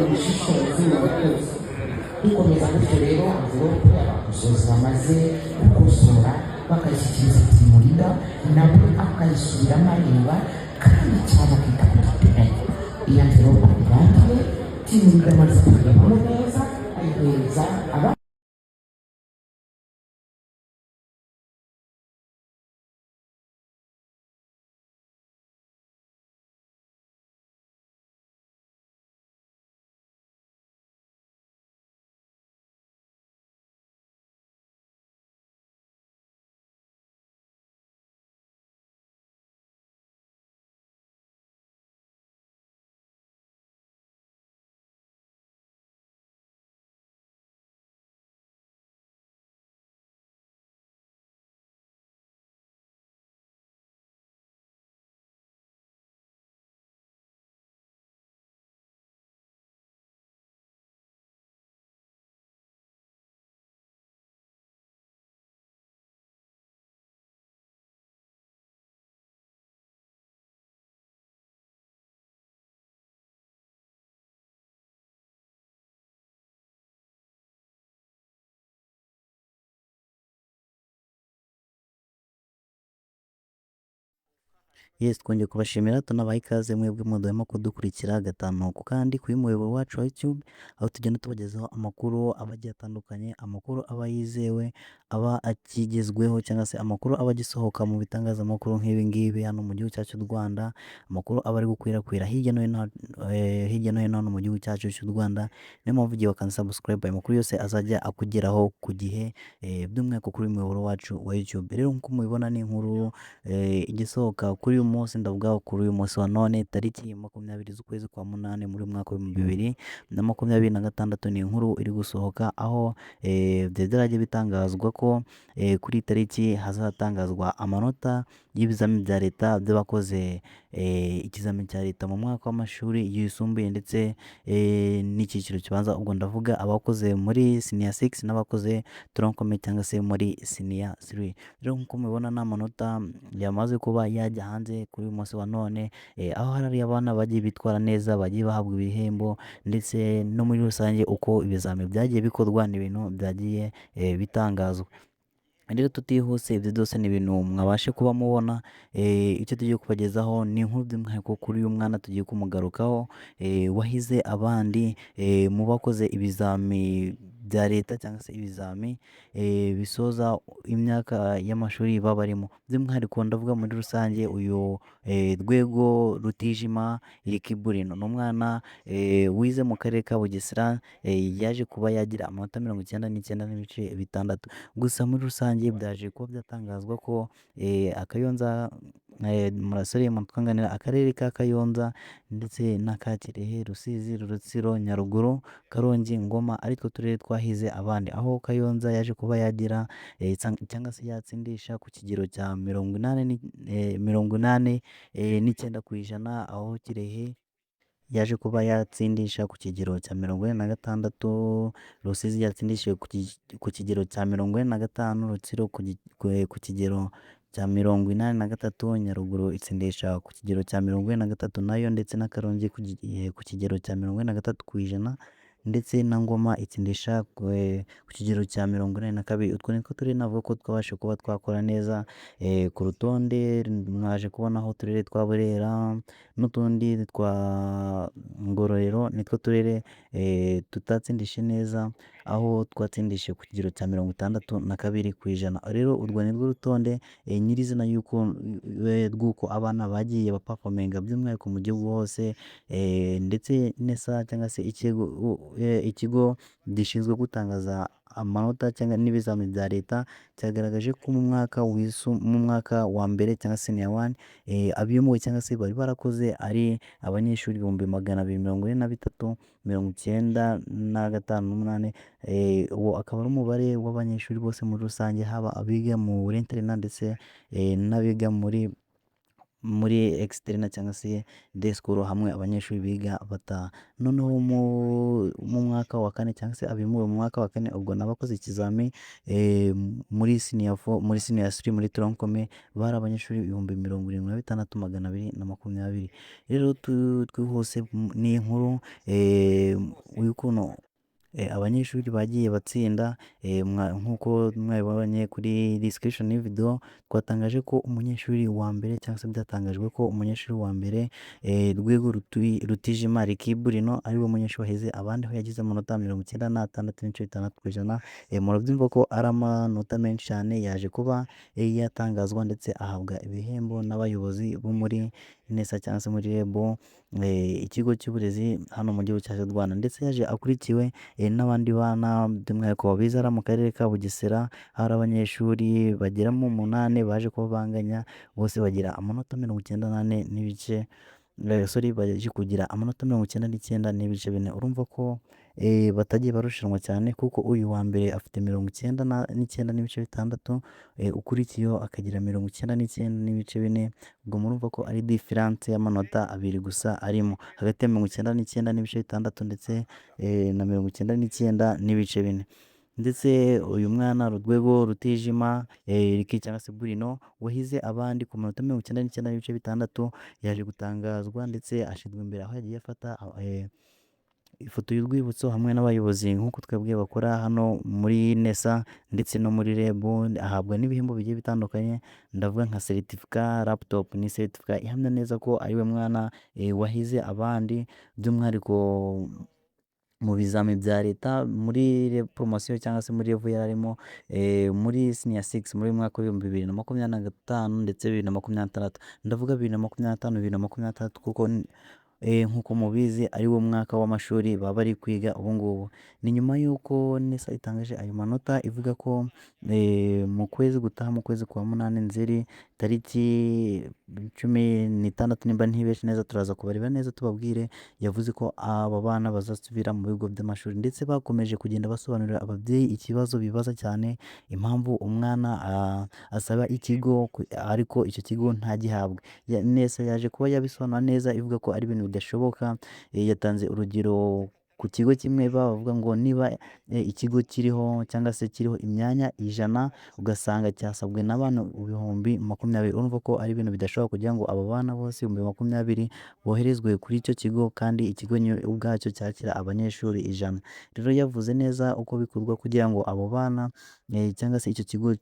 ubushishozi n'ubutuzi dukomeza gutyo rero amvelope abakosozi bamaze gukosora bakayishyikiriza timurida nabo akayisubiramo areba kandi cyane akita ku giteganya. Iyo amvelope irangiye timurida amaze kurebamo neza ayihereza aba Yes, twongeye kubashimira tunabaha ikaze mwebwe mudahwema kudukurikira gatanu ku kandi kuri muyoboro wacu wa YouTube, aho tugenda tubagezaho amakuru aba agiye atandukanye, amakuru aba yizewe, aba akigezweho cyangwa se amakuru aba agisohoka mu bitangazamakuru nk'ibi ngibi hano mu gihugu cyacu cy'u Rwanda, amakuru aba ari gukwirakwira hirya no hino hano mu gihugu cyacu cy'u Rwanda. Niyo mpamvu ugiye wakanda subscribe, ayo makuru yose azajya akugeraho ku gihe, by'umwihariko kuri uyu muyoboro wacu wa YouTube. Rero nk'uko mubibona ni inkuru igisohoka kuri uyu munsi, ndavuga kuri uyu munsi wa none tariki 20 z'ukwezi kwa munani muri mwaka wa 2026. Ni inkuru iri gusohoka aho byajya bitangazwa ko kuri tariki hazatangazwa amanota y'ibizamini bya leta by'abakoze ikizamini cya leta mu mwaka w'amashuri yisumbuye ndetse n'icyiciro kibanza. Ubwo ndavuga abakoze muri senior 6 n'abakoze troncome cyangwa se muri senior 3. Rero nk'uko mubibona ni amanota yamaze kuba yajya hanze kuri uyu munsi wa none, aho hari abana bagiye bitwara neza, bagiye bahabwa ibihembo ndetse no muri rusange uko ibizamini byagiye bikorwa ni ibintu byagiye bitangazwa. Rero tutihuse, ibyo byose ni ibintu mwabashe kuba mubona. Icyo tugiye kubagezaho ni inkuru by'umwihariko kuri uyu mwana tugiye kumugarukaho, wahize abandi mu bakoze ibizami bya leta cyangwa se ibizami bisoza imyaka y'amashuri baba barimo. By'umwihariko ndavuga muri rusange uyu Rwego Rutijima Yekibulino ni umwana wize mu karere ka Bugesera, yaje kuba yagira amanota 99.6. Gusa muri rusange byaje kuba byatangazwa ko Akayonza murasore mutwanganira akarere ka Kayonza ndetse n'aka Kirehe, Rusizi, Rutsiro, Nyaruguru, Karongi, Ngoma aritwo turere twahize abandi, aho Kayonza yaje kuba yagira cyangwa se yatsindisha ku kigero cya 89%, aho Kirehe yaje kuba yatsindisha ku kigero cya 46%, Rusizi yatsindishije ku kigero cya 45%, Rutsiro ku kigero cya 83%, Nyaruguru itsindisha ku kigero cya 43% nayo, ndetse na Karongi ku kigero cya 43%, ndetse na Ngoma itsindisha ku kigero cya 42%. Utwo nitwo turere navuga ko twabashe kuba twakora neza ku rutonde. Mwaje kubonaho uturere twa Burera n'utundi twa Ngororero, nitwo turere tutatsindishe neza, aho twatsindishe ku kigero cya 62%. Rero urwo ni rwo rutonde nyirizina rw'uko abana bagiye bapafomenga by'umwihariko mu gihugu hose, ndetse NESA cyangwa se ikigo gishinzwe gutangaza amanota cyangwa n'ibizamini bya leta cyagaragaje ko mu mwaka wa mbere cyangwa senior 1 abimuwe cyangwa se bari barakoze ari abanyeshuri 243,958. Uwo akaba ari umubare w'abanyeshuri bose muri rusange, haba abiga mu Renterinate ndetse n'abiga muri muri externe cyangwa se day school hamwe abanyeshuri biga bataha. Noneho mu mwaka wa kane cyangwa se abimuwe mu mwaka wa kane ubwo n'abakoze ikizami muri senior 3 muri tronc-commun bari abanyeshuri 76,220. Rero twihuse n'inkuru y'ukuntu abanyeshuri bagiye batsinda nk'uko mwabibonye kuri description y'iyi video, twatangaje ko umunyeshuri wa mbere cyangwa se byatangajwe ko umunyeshuri wa mbere Rwego Rutijima Ricky Burino ari we munyeshuri wahize abandi, aho yagize amanota 96.6%. Murabyumva ko ari amanota menshi cyane, yaje kuba yatangazwa ndetse ahabwa ibihembo n'abayobozi bo muri NESA cyangwa se muri REB, ikigo cy'uburezi hano mu gihugu cyacu cy'u Rwanda, ndetse yaje akurikiwe n'abandi bana by'umwihariko bizara mu karere ka Bugesera. Hari abanyeshuri bagera mu 8 baje kuba banganya, bose bagira amanota 98 n'ibice baje kugira amanota 99.4. Urumva ko batagiye barushanwa cyane, kuko uyu wa mbere afite 99.6, ukurikiyeho akagira 99.4. ubwo murumva ko ari difference y'amanota abiri gusa arimo hagati ya 99.6 ndetse na 99.4. Ndetse uyu mwana Rwego Rutijima Ricky cyangwa se Burino wahize abandi ku manota 99.6 yaje gutangazwa ndetse ashyirwa imbere, aho yagiye afata ifoto y'urwibutso hamwe n'abayobozi nk'uko twebwe bakora hano muri NESA ndetse no muri REB. Ahabwa n'ibihembo bigiye bitandukanye, ndavuga nka certificate laptop. Ni certificate ihamya neza ko ari we mwana wahize abandi, by'umwihariko mu bizami bya leta muri promotion cyangwa se muri level yararimo muri senior 6 muri mwaka wa 2025 ndetse 2026. Ndavuga 2025 2026 kuko nk'uko mubizi ari wo mwaka w'amashuri baba bari kwiga ubu ngubu. Ni nyuma y'uko NESA itangaje ayo manota ivuga ko mu kwezi gutaha, mu kwezi kwa 8 Nzeri tariki 16, nimba ntibeshe neza, turaza kubareba neza tubabwire, yavuze ko aba bana bazasubira mu bigo by'amashuri, ndetse bakomeje kugenda basobanurira ababyeyi ikibazo bibaza cyane, impamvu umwana asaba ikigo ariko icyo kigo ntagihabwe. NESA yaje kuba yabisobanura neza ivuga ko ari ibintu bidashoboka. Yatanze urugero ku kigo kimwe bavuga ngo niba ikigo kiriho cyangwa se kiriho imyanya 100 ugasanga cyasabwe n'abantu 20,000, urumva ko ari ibintu bidashoboka kugira ngo abo bana bose 20,000 boherezwe kuri icyo kigo, kandi ikigo ubwacyo cyakira abanyeshuri 100. Rero yavuze neza uko bikorwa kugira ngo abo bana cyangwa se icyo kigo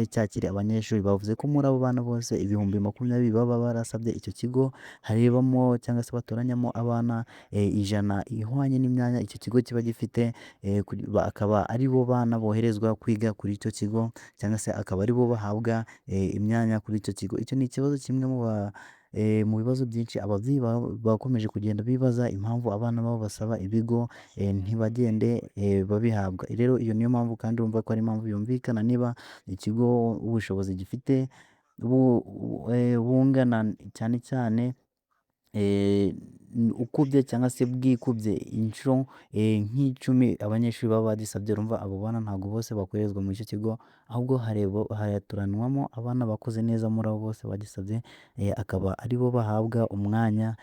cyakire abanyeshuri. Bavuze ko muri abo bana bose 20,000 baba barasabye icyo kigo, harebamo cyangwa se batoranyamo abana 100 ihwanye n'imyanya icyo kigo kiba gifite, akaba ari bo bana boherezwa kwiga kuri icyo kigo, cyangwa se akaba ari bo bahabwa imyanya kuri icyo kigo. Icyo ni ikibazo kimwe mu bibazo byinshi ababyeyi bakomeje kugenda bibaza, impamvu abana babo basaba ibigo ntibagende babihabwa. Rero iyo niyo mpamvu, kandi urumva ko ari impamvu yumvikana, niba ikigo ubushobozi gifite bungana cyane cyane ukubye cyangwa se bwikubye inshuro nk'icumi abanyeshuri baba bagisabye, urumva abo bana ntabwo bose bakorezwa muri icyo kigo, ahubwo haraturanwamo abana bakoze neza muri abo bose bagisabye, akaba ari bo bahabwa umwanya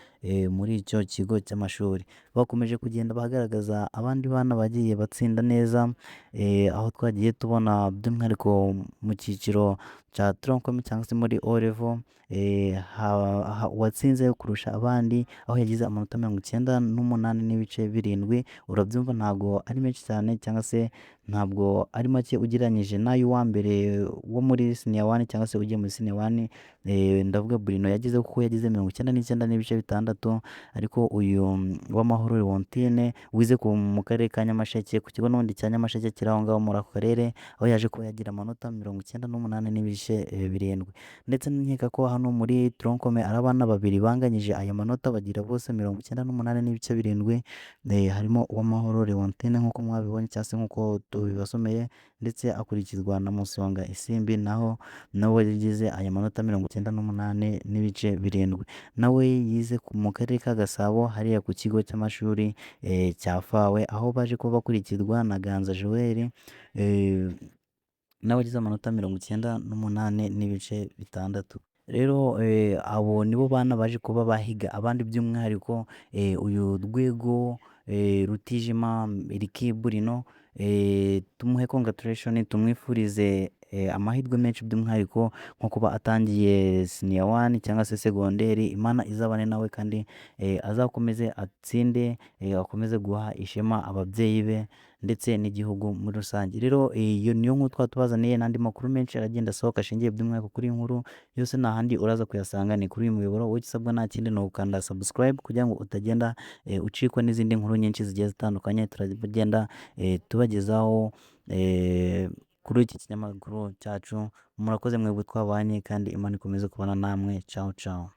muri icyo kigo cy'amashuri. Bakomeje kugenda bagaragaza abandi bana bagiye batsinda neza, aho twagiye tubona by'umwihariko mu cyiciro cya tronc-commun cyangwa se muri O level watsinze kurusha abandi, aho yagize amanota 98.7. Urabyumva ntabwo ari menshi cyane, cyangwa se ntabwo ari make ugereranyije n'ay'uwa mbere wo muri senior 1 cyangwa se ugiye muri senior 1. Ndavuga Burino yagize kuko yagize 99.6, ariko uyu w'amahoro Leontine wize mu karere ka Nyamasheke ku kigo n'ubundi cya Nyamasheke kiri aho ngaho muri ako karere, aho yaje kuba yagira amanota 98.7. Ndetse nkeka ko hano muri tronc-commun ari abana babiri banganyije aya manota bagira bose 98.7. Harimo uw'amahoro Leontine nk'uko mwabibonye cyangwa se nk'uko tubibasomeye, ndetse akurikizwa na Musonga Isimbi nawe yagize aya manota 98.7. Nawe yize mu karere ka Gasabo hariya ku kigo cy'amashuri cya Fawe, aho baje kuba bakurikirwa na Ganza Joel nawe agize amanota 98.6. rero abo nibo bana baje kuba bahiga abandi by'umwihariko uyu Rwego Rutijima Rikibu rino tumuhe congratulation, tumwifurize amahirwe menshi by'umwihariko nko kuba atangiye senior 1 cyangwa se segonderi. Imana izabane nawe kandi azakomeze atsinde, akomeze guha ishema ababyeyi be ndetse n'igihugu muri rusange. Rero iyo niyo nkuru twaba tubazaniye, n'andi makuru menshi aragenda asohoka ashingiye by'umwihariko kuri iyi nkuru yose, nta handi uraza kuyasanga ni kuri uyu muyoboro. Wowe gisabwa nta kindi ni ugukanda subscribe kugira ngo utagenda ucikwa n'izindi nkuru nyinshi zigiye zitandukanye turagenda tubagezaho kuri iki kinyamakuru cyacu. Murakoze mwebwe twabanye kandi Imana ikomeze kubana namwe. Ciao ciao.